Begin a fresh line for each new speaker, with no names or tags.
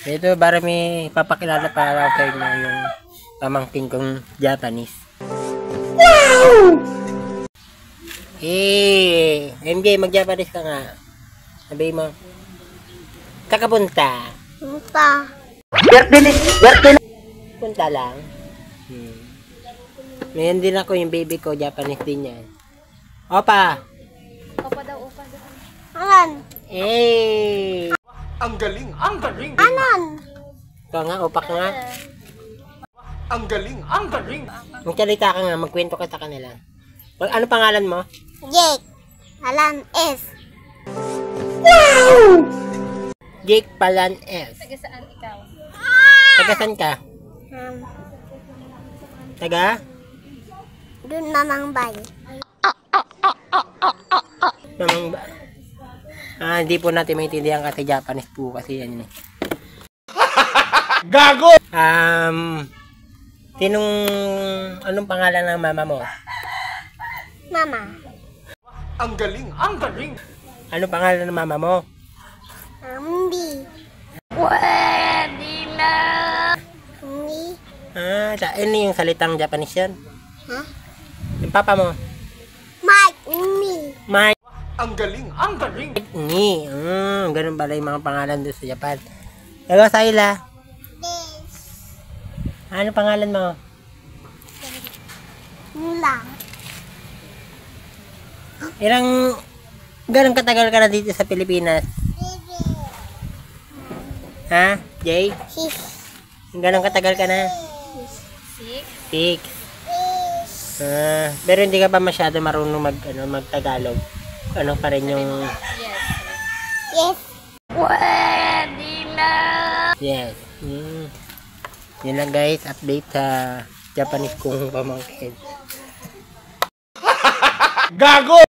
Ito, para may papakilala para kayo na yung pamangkin kong Japanese. Wow! MJ, mag-Japanese ka nga. Sabi mo, kakapunta.
Punta.
Punta lang. Ngayon din ako, yung baby ko, Japanese din yan. Opa!
Opa daw, opa daw. Anan?
Ang galing, ang galing.
Anan?
Ikaw nga, opa ka nga.
Ang galing, ang galing.
Magsalita ka nga, magkwento ka sa kanila. Ano pangalan mo?
Jake. Alan S.
Wow! Jake Palan S.
Taga saan ikaw?
Taga saan ka? Taga?
Doon namang bayo.
Hindi po natin maintindihan kasi Japanese po kasi yan eh.
Gago!
Anong pangalan ng mama mo?
Mama.
Ang galing, ang galing.
Anong pangalan ng mama mo?
Hindi.
Pwede na!
Hindi.
Ano yung salitang Japanese yan?
Ha?
Yung papa mo?
Mike. Me.
Mike.
Ang galing, ang galing.
Ni. Ganun pala yung mga pangalan doon sa Japan. Hello, Sayla.
Des.
Ano pangalan mo?
Mula.
Ganun katagal ka na dito sa Pilipinas? Ha? Jay?
Sis.
Ganun katagal ka na? 6. Pero hindi ka pa masyado marunong mag-Tagalog. Ano pa rin yung...
Yes.
Pwede na! Yes. Yun lang guys, update sa Japanese kong pamangkin.
Gago!